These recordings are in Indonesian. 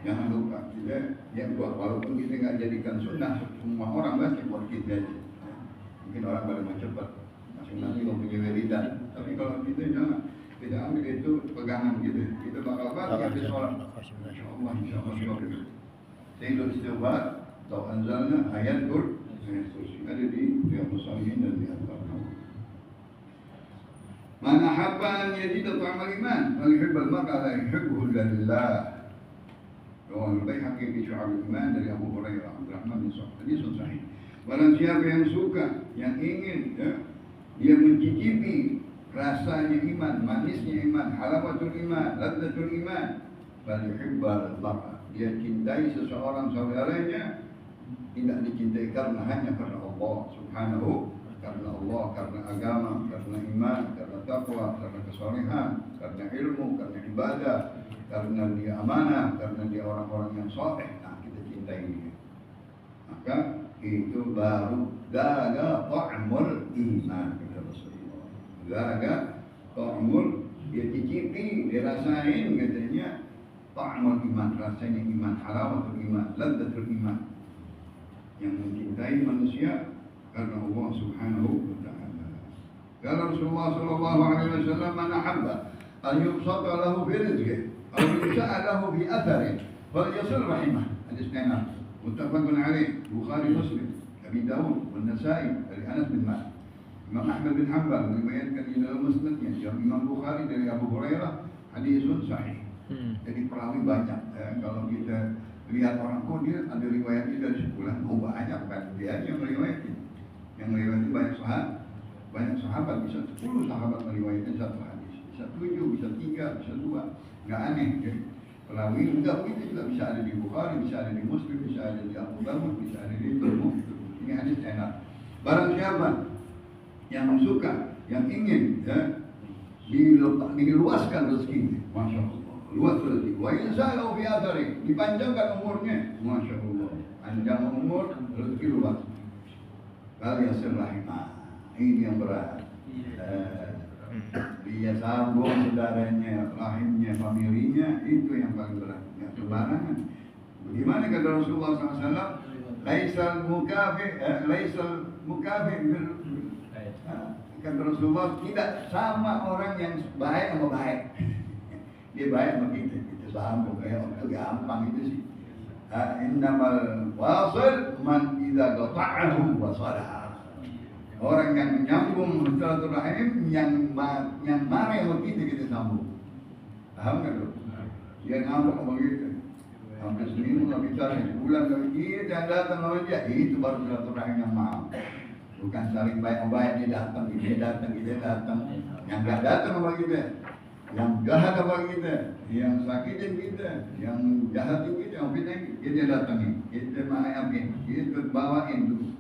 Jangan lupa kita yang buat, walaupun kita nggak jadikan sunnah semua orang baca, buat kita aja. Mungkin orang pada mau cepat, masing-masing mempunyai wiridan. Tapi kalau kita jangan, kita ambil itu pegangan kita bakal baca habis sholat. Insya Allah. Sayyidul Istighfar, atau anzalna ayat kursi ada di Riyadhus Shalihin dan di Al-Qur'an. Man ahabba an yajida ta'amal iman, falyuhibbal mar'a la yuhibbuhu lillah. Rawahu Al-Baihaqi fi Syu'abul Iman dari Abu Hurairah Abdurrahman bin Sa'd. Hadis sahih. Barang siapa yang suka, yang ingin dia mencicipi rasanya iman, manisnya iman, halawatul iman, ladzatul iman, falyuhibbal mar'a. Dia cintai seseorang saudaranya, tidak dicintai karena hanya karena Allah Subhanahu, karena Allah, karena agama, karena iman, karena taqwa, karena kesolehan, karena ilmu, karena ibadah, karena dia amanah, karena dia orang-orang yang saleh. Nah, kita cintai dia. Maka itu baru zaga ta'mul iman, kata Rasulullah. Zaga ta'mul, dia cicipi, dia rasain katanya ta'mul iman, rasanya iman, halawatul iman, ladzatul iman. Yang mencintai manusia karena Allah Subhanahu wa ta'ala. Kata Rasulullah sallallahu alaihi wasallam, man ahabba an yubsata lahu fi rizqihi aw yus'a lahu fi atharihi falyasil rahimah. Hadis Nabi muttafaqun alaih, Bukhari Muslim, Abi Dawud dan Nasa'i dari Anas bin Malik. Imam Ahmad bin Hanbal meriwayatkan di dalam musnadnya, Imam Bukhari dari Abu Hurairah, hadisun sahih. Jadi perawi banyak. Kalau kita lihat orang kok dia ada riwayatnya dari sebulan, banyak kan dia yang meriwayatkan. Yang meriwayatkan banyak sahabat, bisa 10 sahabat meriwayatkan satu hadis, bisa 7, bisa 3, bisa 2, nggak aneh. Ya. Perawi enggak begitu juga bisa ada di Bukhari, bisa ada di Muslim, bisa ada di Abu Dawud, bisa ada di Tirmidzi. Ini hadis enak. Barang siapa yang suka, yang ingin diluaskan rezeki, masya Allah. Luas rezeki. Wa insa'allahu fi athari, dipanjangkan umurnya, masya Allah. Panjang umur, rezeki luas. Kali yasil rahimah, ini yang berat. Dia sambung saudaranya, rahimnya, familinya, itu yang paling berat. Yang sembarangan. Bagaimana kata Rasulullah SAW? Laisal mukafi kata Rasulullah, tidak sama orang yang baik sama baik. Dia baik sama kita sambung kayak itu gampang itu sih. Innamal wasil man idza qata'ahu wasalah. Orang yang menyambung silaturahim, yang marah sama kita sambung. Paham enggak tuh? Dia ngambek sama kita. Sampai seminggu nggak bicara, sebulan nggak kita yang datang sama dia, itu baru silaturahim yang mau. Bukan saling baik-baik, dia datang. Yang nggak datang sama kita, yang jahat sama kita, yang sakitin kita, yang jahatin kita, yang fitnahin kita datangin, kita maafin, kita bawain dulu,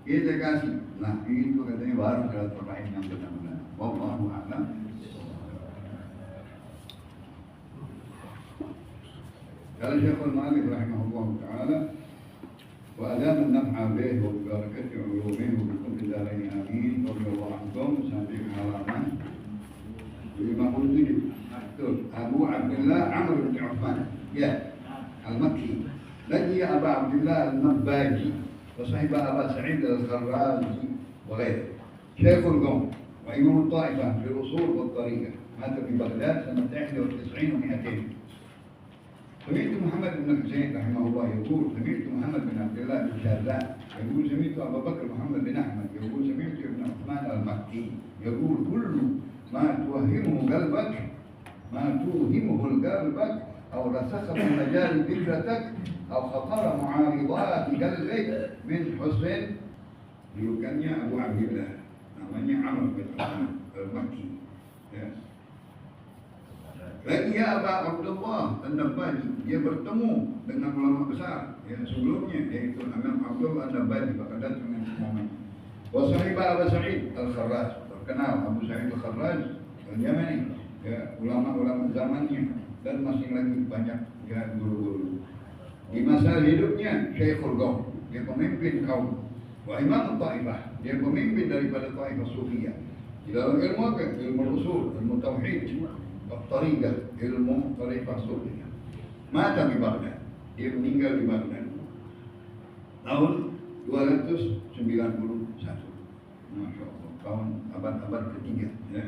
kita kasih. Nah itu katanya baru silaturahim yang benar-benar. Wallahu a'lam. قال الشيخ المؤلف رحمه الله تعالى وأدام النفع به وببركة علومه وبكل دارين آمين رضي الله عنكم sampai halaman 57. Abu Abdullah Amr bin Uthman Al-Makki لقي أبا عبد الله النباجي وصحب أبا سعيد الخرازي وغيره شيخ القوم وإمام الطائفة في الأصول والطريقة مات في بغداد سنة 91 و200. سمعت محمد بن الحسين رحمه الله يقول سمعت محمد بن عبد الله بن شاذان يقول سمعت أبا بكر محمد بن أحمد يقول سمعت ابن عثمان المكي يقول كل ما توهمه قلبك أو رسخ في مجال فكرتك أو خطر معارضات قلبك من حسن يكني أبو عبد الله namanya Amr bin Al-Makki. Lagi Aba Abdullah An-Nabbaji, dia bertemu dengan ulama besar yang sebelumnya, yaitu Imam Abdullah An-Nabbaji, maka datang dengan semuanya. Wasahibah Abu Sa'id Al-Kharraj, terkenal Abu Sa'id Al-Kharraj Al-Yamani, ya, ulama-ulama zamannya, dan masih lagi banyak ya guru-guru. Di masa hidupnya Syekhul Qaum, dia pemimpin kaum. Wa Imam Taifah, dia pemimpin daripada Taifah Sufiyah. Di dalam ilmu apa? Ilmu usul, ilmu tauhid, tariqah, ilmu tariqah Sufiyah. Mata di Baghdad. Dia meninggal di Baghdad tahun 291. Masya Allah, tahun abad ketiga. Ya.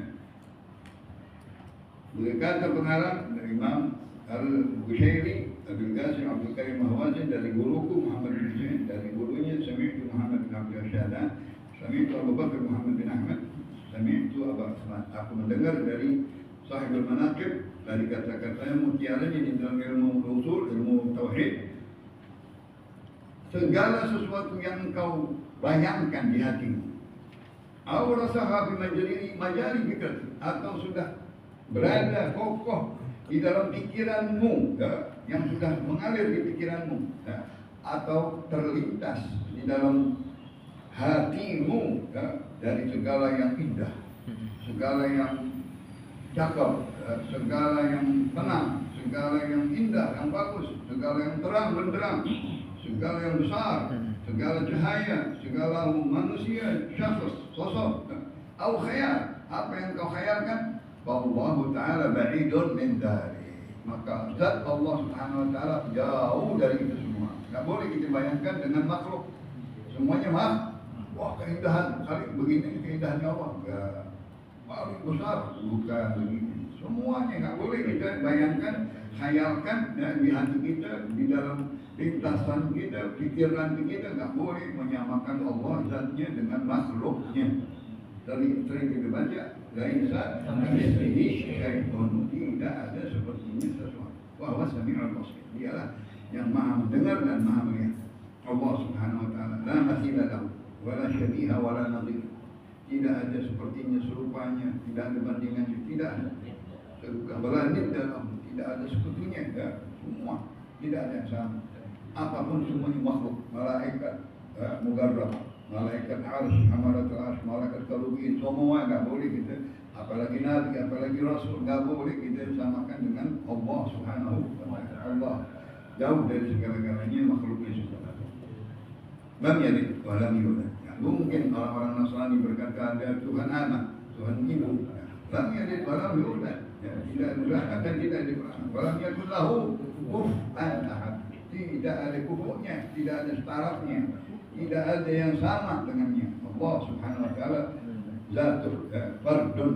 Berkata pengarang dari Imam Al-Bushairi, Abdul Qasim Abdul Karim Mahwazin, dari guruku Muhammad bin Zain, dari gurunya Sami'tu Muhammad bin Abdul Syahadan, Sami'tu Abu Bakar Muhammad bin Ahmad, Sami'tu Abu Asman. Aku mendengar dari Sahibul Manaqib, dari kata-katanya mutiaranya di dalam ilmu usul, ilmu tauhid. Segala sesuatu yang engkau bayangkan di hatimu, atau rasaha fi majari fikir, atau sudah berada kokoh di dalam pikiranmu, ya, yang sudah mengalir di pikiranmu, ya, atau terlintas di dalam hatimu, ya, dari segala yang indah, segala yang cakep, ya, segala yang tenang, segala yang indah, yang bagus, segala yang terang benderang, segala yang besar, segala cahaya, segala manusia, syakhs, sosok, atau khayal, apa yang kau khayalkan, wallahu ta'ala ba'idun min dzalik. Maka zat Allah Subhanahu wa taala jauh dari itu semua. Enggak boleh kita bayangkan dengan makhluk. Semuanya wah keindahan, kali begini keindahannya Allah. Enggak. Paling besar bukan begini. Semuanya enggak boleh kita bayangkan, khayalkan, ya, di hati kita, di dalam lintasan kita, pikiran kita, enggak boleh menyamakan Allah zatnya dengan makhluknya. Sering kita baca, laisa kamitslihi syai'un, tidak ada sepertinya sesuatu. Wa huwa sami'ul basir. Dialah yang Maha mendengar dan Maha melihat. Allah Subhanahu wa taala la mathila lahu wa la syabiha wa la nadhir. Tidak ada sepertinya, serupanya, tidak ada bandingannya, tidak ada. Berlanjut dalam, tidak ada sekutunya, ya, semua tidak ada yang sama. Apapun semuanya makhluk, malaikat, mugarrab, malaikat arsy, amalatul arsy, malaikat kerubi, semua enggak boleh kita, apalagi nabi, apalagi rasul, enggak boleh kita samakan dengan Allah Subhanahu wa taala. Allah jauh dari segala-galanya, makhluknya segala. Lam yalid wa lam yulad. Ya, mungkin orang-orang Nasrani berkata ada Tuhan anak, Tuhan ibu. Lam yalid wa lam yulad. Ya, tidak ada dan tidak diperasakan. Wa lam yakul lahu kufuwan ahad. Tidak ada kufunya, tidak ada setarafnya, tidak ada yang sama dengannya. Allah Subhanahu wa taala zatul, fardun,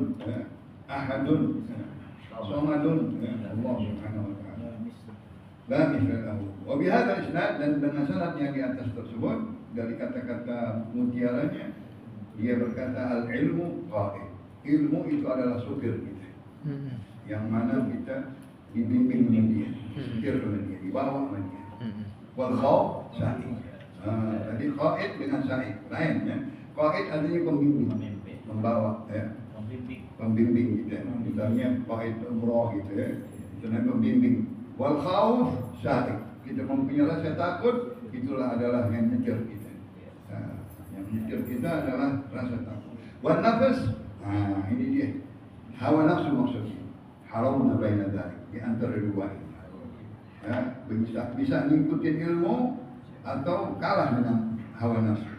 ahadun, samadun, Allah Subhanahu wa taala. La misla lahu. Wa bihadzal isnad, dan dengan sanad yang di atas tersebut, dari kata-kata mutiaranya, dia berkata al-ilmu qa'id. Ilmu itu adalah supir kita. Yang mana kita dibimbing oleh dia, supir oleh dia, dibawa oleh dia. Wal khawf sa'id. Tadi qaid dengan sa'id lain, ya. Qaid artinya pembimbing, membawa, ya. Pembimbing kita. Misalnya qaid umrah gitu, ya. Itu namanya pembimbing. Wal khawf sa'id. Kita mempunyai rasa takut, itulah adalah yang nyetir kita. Yang nyetir kita adalah rasa takut. Wan nafs, ini dia. Hawa nafsu maksudnya. Haramna baina dzalik, di antara dua ini. Ya, bisa ngikutin ilmu atau kalah dengan hawa nafsu.